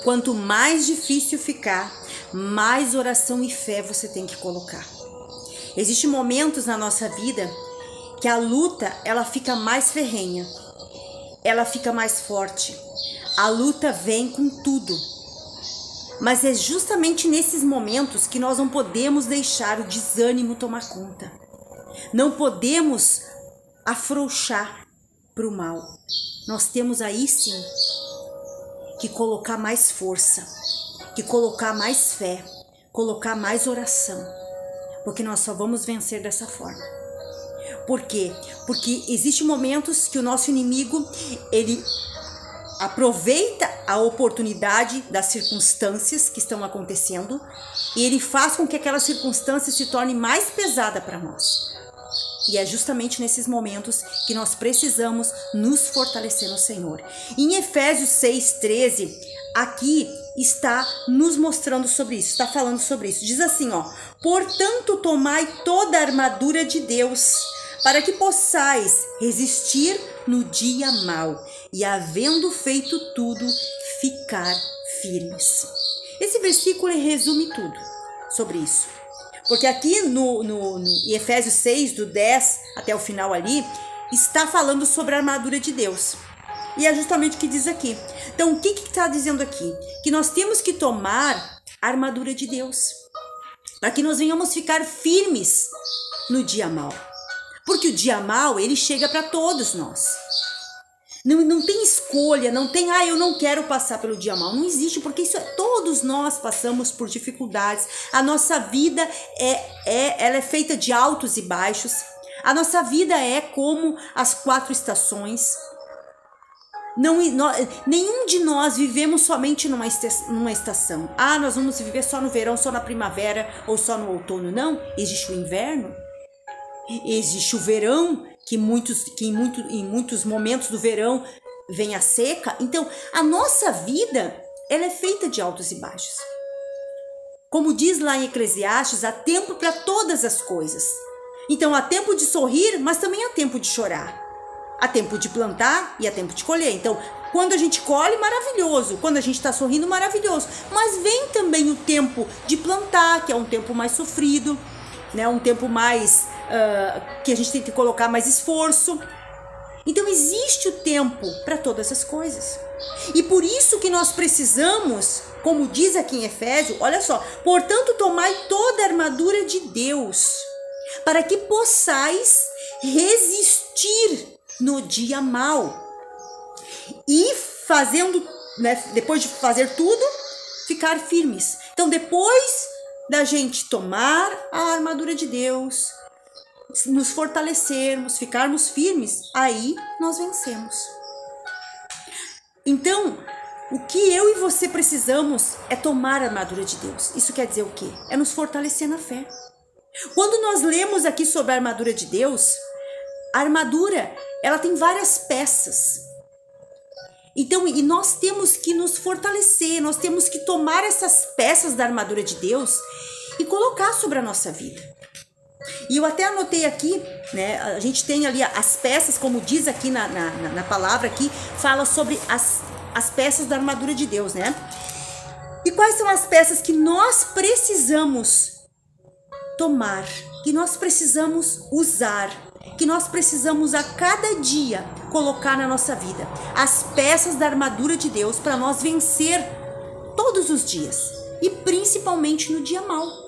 quanto mais difícil ficar, mais oração e fé você tem que colocar. Existem momentos na nossa vida que a luta, ela fica mais ferrenha, ela fica mais forte. A luta vem com tudo. Mas é justamente nesses momentos que nós não podemos deixar o desânimo tomar conta. Não podemos afrouxar para o mal. Nós temos aí sim que colocar mais força, que colocar mais fé, colocar mais oração, porque nós só vamos vencer dessa forma. Por quê? Porque existem momentos que o nosso inimigo, ele aproveita a oportunidade das circunstâncias que estão acontecendo e ele faz com que aquela circunstância se torne mais pesada para nós. E é justamente nesses momentos que nós precisamos nos fortalecer no Senhor. Em Efésios 6:13, aqui está nos mostrando sobre isso, está falando sobre isso. Diz assim, ó: portanto, tomai toda a armadura de Deus, para que possais resistir no dia mau e, havendo feito tudo, ficar firmes. Esse versículo resume tudo sobre isso. Porque aqui no Efésios 6, do 10 até o final ali, está falando sobre a armadura de Deus. E é justamente o que diz aqui. Então, o que está dizendo aqui? Que nós temos que tomar a armadura de Deus, para que nós venhamos ficar firmes no dia mau. Porque o dia mau, ele chega para todos nós. Não tem escolha, não tem, eu não quero passar pelo dia mau. Não existe, porque todos nós passamos por dificuldades. A nossa vida ela é feita de altos e baixos. A nossa vida é como as 4 estações. Nenhum de nós vivemos somente numa estação. Nós vamos viver só no verão, só na primavera ou só no outono. Não, existe o inverno. Existe o verão, que em muitos momentos do verão vem a seca. Então, a nossa vida, ela é feita de altos e baixos. Como diz lá em Eclesiastes, há tempo para todas as coisas. Então, há tempo de sorrir, mas também há tempo de chorar. Há tempo de plantar e há tempo de colher. Então, quando a gente colhe, maravilhoso. Quando a gente está sorrindo, maravilhoso. Mas vem também o tempo de plantar, que é um tempo mais sofrido, né? Um tempo mais que a gente tem que colocar mais esforço. Então existe o tempo para todas as coisas. E por isso que nós precisamos, como diz aqui em Efésios, olha só: portanto, tomai toda a armadura de Deus, para que possais resistir no dia mau. E fazendo, né, depois de fazer tudo, ficar firmes. Então, depois da gente tomar a armadura de Deus, nos fortalecermos, ficarmos firmes, aí nós vencemos. Então, o que eu e você precisamos é tomar a armadura de Deus. Isso quer dizer o quê? É nos fortalecer na fé. Quando nós lemos aqui sobre a armadura de Deus, a armadura, ela tem várias peças. Então, e nós temos que nos fortalecer, nós temos que tomar essas peças da armadura de Deus e colocar sobre a nossa vida. E eu até anotei aqui, né? A gente tem ali as peças, como diz aqui na palavra aqui, fala sobre as peças da armadura de Deus, né? E quais são as peças que nós precisamos tomar, que nós precisamos usar, que nós precisamos a cada dia colocar na nossa vida? As peças da armadura de Deus para nós vencer todos os dias e principalmente no dia mau,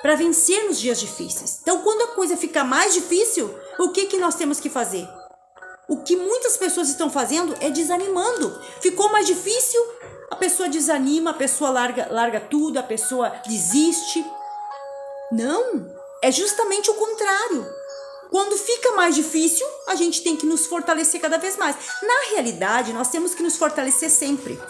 para vencer nos dias difíceis. Então, quando a coisa fica mais difícil, o que nós temos que fazer? O que muitas pessoas estão fazendo é desanimando. Ficou mais difícil, a pessoa desanima, a pessoa larga tudo, a pessoa desiste. Não, é justamente o contrário. Quando fica mais difícil, a gente tem que nos fortalecer cada vez mais. Na realidade, nós temos que nos fortalecer sempre.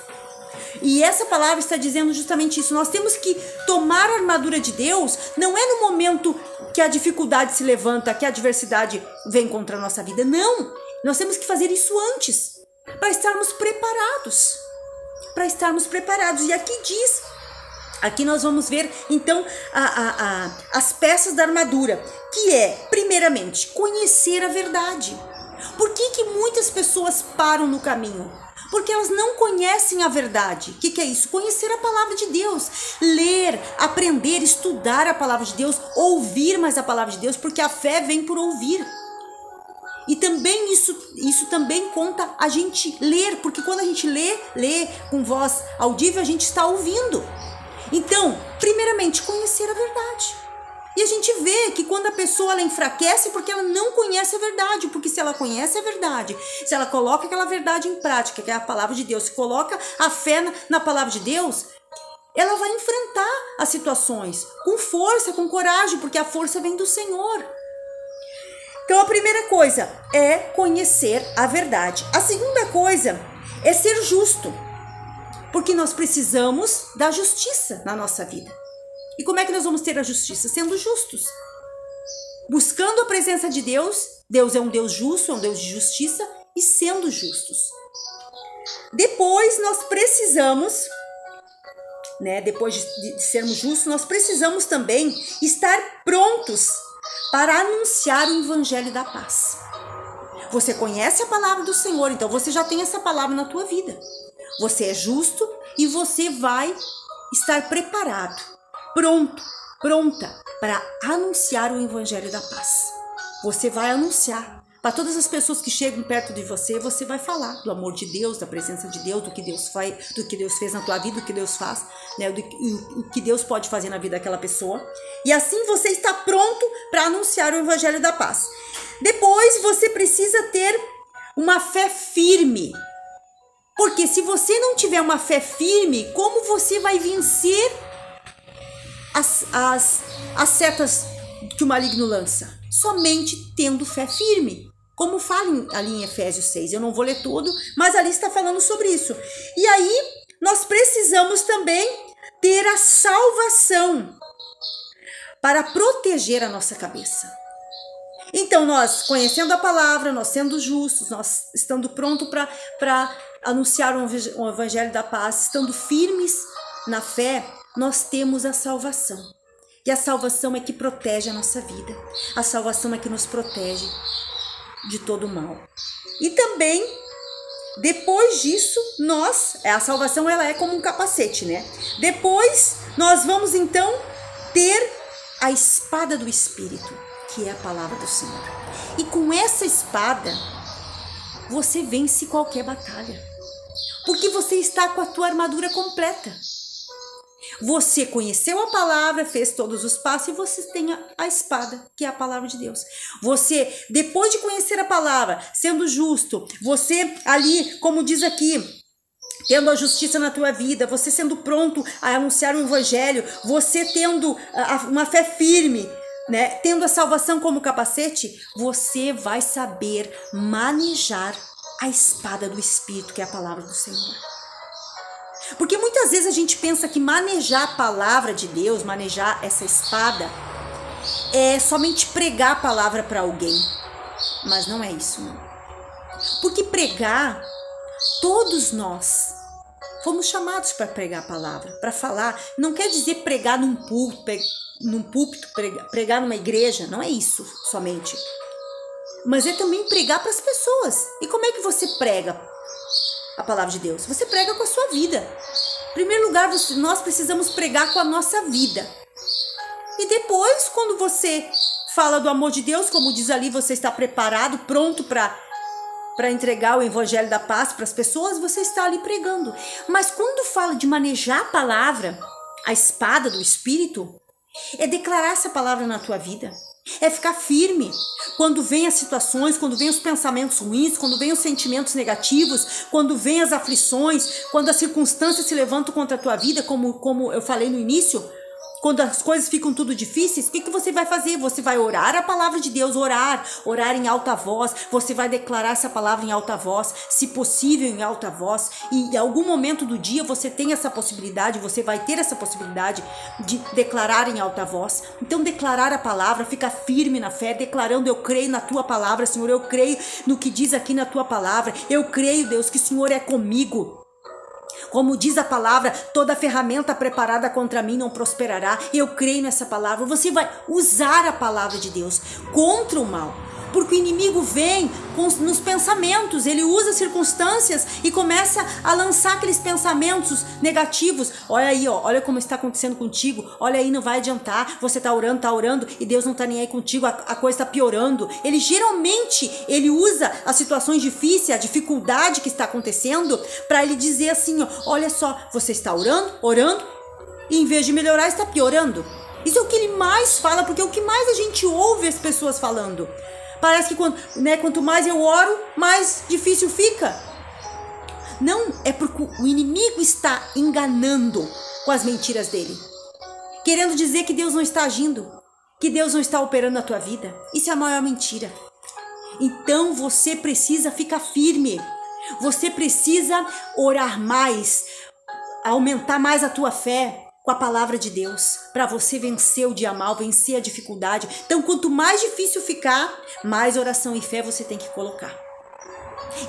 E essa palavra está dizendo justamente isso. Nós temos que tomar a armadura de Deus, não é no momento que a dificuldade se levanta, que a adversidade vem contra a nossa vida. Não, nós temos que fazer isso antes, para estarmos preparados. Para estarmos preparados. E aqui diz, aqui nós vamos ver então as peças da armadura, que é, primeiramente, conhecer a verdade. Por que muitas pessoas param no caminho? Porque elas não conhecem a verdade. O que é isso? Conhecer a palavra de Deus. Ler, aprender, estudar a palavra de Deus, ouvir mais a palavra de Deus, porque a fé vem por ouvir. E também isso também conta a gente ler, porque quando a gente lê com voz audível, a gente está ouvindo. Então, primeiramente, conhecer a verdade. E a gente vê que quando a pessoa ela enfraquece, porque ela não conhece a verdade, porque se ela conhece a verdade, se ela coloca aquela verdade em prática, que é a palavra de Deus, se coloca a fé na palavra de Deus, ela vai enfrentar as situações com força, com coragem, porque a força vem do Senhor. Então a primeira coisa é conhecer a verdade. A segunda coisa é ser justo, porque nós precisamos da justiça na nossa vida. E como é que nós vamos ter a justiça? Sendo justos. Buscando a presença de Deus. Deus é um Deus justo, é um Deus de justiça, e sendo justos. Depois nós precisamos, depois de sermos justos, nós precisamos também estar prontos para anunciar o evangelho da paz. Você conhece a palavra do Senhor, então você já tem essa palavra na tua vida. Você é justo e você vai estar preparado, pronta para anunciar o evangelho da paz. Você vai anunciar para todas as pessoas que chegam perto de você, você vai falar do amor de Deus, da presença de Deus, do que Deus faz, do que Deus fez na tua vida, do que Deus faz, o que Deus pode fazer na vida daquela pessoa. E assim você está pronto para anunciar o evangelho da paz. Depois você precisa ter uma fé firme. Porque se você não tiver uma fé firme, como você vai vencer as setas que o maligno lança? Somente tendo fé firme. Como fala ali em Efésios 6. Eu não vou ler tudo, mas ali está falando sobre isso. E aí, nós precisamos também ter a salvação para proteger a nossa cabeça. Então, nós conhecendo a palavra, nós sendo justos, nós estando prontos para anunciar o evangelho da paz, estando firmes na fé, nós temos a salvação. E a salvação é que protege a nossa vida. A salvação é que nos protege de todo o mal. E também, depois disso, a salvação ela é como um capacete, Depois, nós vamos então ter a espada do Espírito, que é a palavra do Senhor. E com essa espada, você vence qualquer batalha. Porque você está com a tua armadura completa. Você conheceu a palavra, fez todos os passos e você tem a espada, que é a palavra de Deus. Você, depois de conhecer a palavra, sendo justo, você ali, como diz aqui, tendo a justiça na tua vida, você sendo pronto a anunciar o evangelho, você tendo uma fé firme, tendo a salvação como capacete, você vai saber manejar a espada do Espírito, que é a palavra do Senhor. Porque muitas vezes a gente pensa que manejar a palavra de Deus, manejar essa espada, é somente pregar a palavra para alguém. Mas não é isso, não. Porque pregar, todos nós fomos chamados para pregar a palavra, para falar. Não quer dizer pregar num púlpito, pregar numa igreja, não é isso somente. Mas é também pregar para as pessoas. E como é que você prega a palavra de Deus? Você prega com a sua vida. Em primeiro lugar, nós precisamos pregar com a nossa vida. E depois, quando você fala do amor de Deus, como diz ali, você está preparado, pronto para entregar o evangelho da paz para as pessoas, você está ali pregando. Mas quando fala de manejar a palavra, a espada do Espírito, é declarar essa palavra na tua vida. É ficar firme quando vem as situações, quando vem os pensamentos ruins, quando vem os sentimentos negativos, quando vem as aflições, quando as circunstâncias se levantam contra a tua vida, como eu falei no início, quando as coisas ficam tudo difíceis, o que você vai fazer? Você vai orar a palavra de Deus, orar em alta voz, você vai declarar essa palavra em alta voz, se possível em alta voz, e em algum momento do dia você tem essa possibilidade, você vai ter essa possibilidade de declarar em alta voz. Então declarar a palavra, ficar firme na fé, declarando: eu creio na tua palavra, Senhor, eu creio no que diz aqui na tua palavra, eu creio, Deus, que o Senhor é comigo. Como diz a palavra, toda ferramenta preparada contra mim não prosperará. Eu creio nessa palavra. Você vai usar a palavra de Deus contra o mal. Porque o inimigo vem nos pensamentos, ele usa circunstâncias e começa a lançar aqueles pensamentos negativos. Olha aí, ó, olha como está acontecendo contigo, olha aí, não vai adiantar, você tá orando e Deus não tá nem aí contigo, a coisa tá piorando. Ele geralmente, ele usa as situações difíceis, a dificuldade que está acontecendo, para ele dizer assim, ó, olha só, você está orando, e em vez de melhorar, está piorando. Isso é o que ele mais fala, porque é o que mais a gente ouve as pessoas falando. Parece que quanto mais eu oro, mais difícil fica. Não, é porque o inimigo está enganando com as mentiras dele. Querendo dizer que Deus não está agindo, que Deus não está operando na tua vida. Isso é a maior mentira. Então você precisa ficar firme. Você precisa orar mais, aumentar mais a tua fé com a palavra de Deus, para você vencer o dia mal, vencer a dificuldade. Então, quanto mais difícil ficar, mais oração e fé você tem que colocar.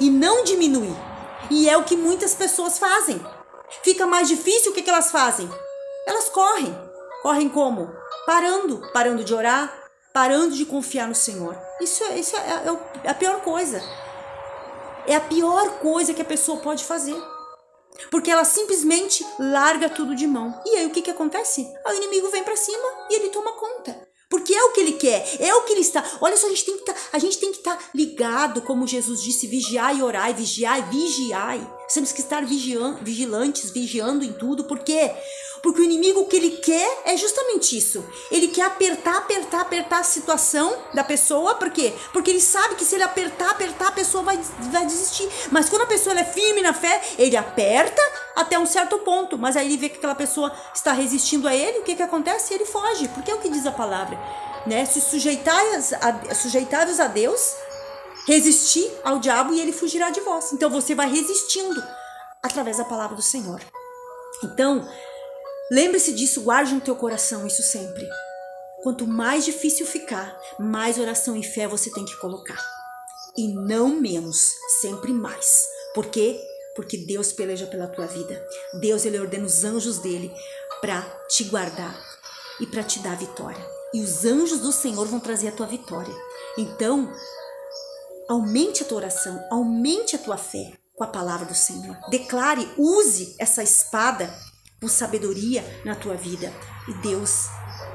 E não diminuir. E é o que muitas pessoas fazem. Fica mais difícil, o que elas fazem? Elas correm. Correm como? Parando de orar, parando de confiar no Senhor. Isso é a pior coisa. É a pior coisa que a pessoa pode fazer. Porque ela simplesmente larga tudo de mão. E aí o que acontece? O inimigo vem para cima e ele toma conta. Porque é o que ele quer, é o que ele está. Olha só, a gente tem que estar ligado, como Jesus disse, vigiai e orai, vigiai, vigiai. Temos que estar vigilantes, vigiando em tudo. Por quê? Porque o inimigo, o que ele quer é justamente isso. Ele quer apertar a situação da pessoa. Por quê? Porque ele sabe que se ele apertar, a pessoa vai desistir. Mas quando a pessoa é firme na fé, ele aperta até um certo ponto. Mas aí ele vê que aquela pessoa está resistindo a ele. O que acontece? Ele foge. Porque é o que diz a palavra, né? Se sujeitai-vos a Deus, resistir ao diabo e ele fugirá de vós. Então você vai resistindo através da palavra do Senhor. Então, lembre-se disso, guarde no teu coração isso sempre. Quanto mais difícil ficar, mais oração e fé você tem que colocar. E não menos, sempre mais. Por quê? Porque Deus peleja pela tua vida. Deus, ele ordena os anjos dele para te guardar e para te dar a vitória. E os anjos do Senhor vão trazer a tua vitória. Então, aumente a tua oração, aumente a tua fé com a palavra do Senhor. Declare, use essa espada com sabedoria na tua vida e Deus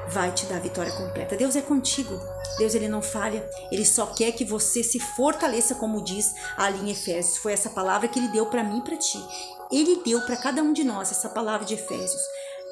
vai te dar a vitória completa. Deus é contigo. Deus, ele não falha. Ele só quer que você se fortaleça, como diz ali em Efésios. Foi essa palavra que ele deu para mim e para ti. Ele deu para cada um de nós essa palavra de Efésios,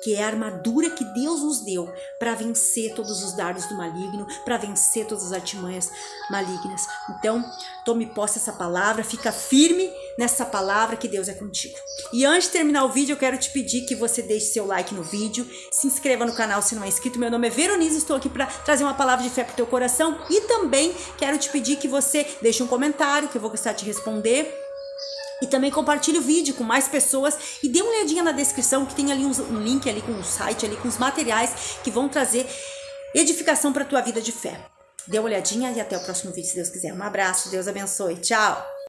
que é a armadura que Deus nos deu para vencer todos os dardos do maligno, para vencer todas as artimanhas malignas. Então, tome posse dessa palavra, fica firme nessa palavra, que Deus é contigo. E antes de terminar o vídeo, eu quero te pedir que você deixe seu like no vídeo, se inscreva no canal se não é inscrito. Meu nome é Veronize, estou aqui para trazer uma palavra de fé para o teu coração. E também quero te pedir que você deixe um comentário, que eu vou gostar de responder. E também compartilhe o vídeo com mais pessoas e dê uma olhadinha na descrição, que tem ali um link ali com o site, ali com os materiais que vão trazer edificação para a tua vida de fé. Dê uma olhadinha e até o próximo vídeo, se Deus quiser. Um abraço, Deus abençoe. Tchau!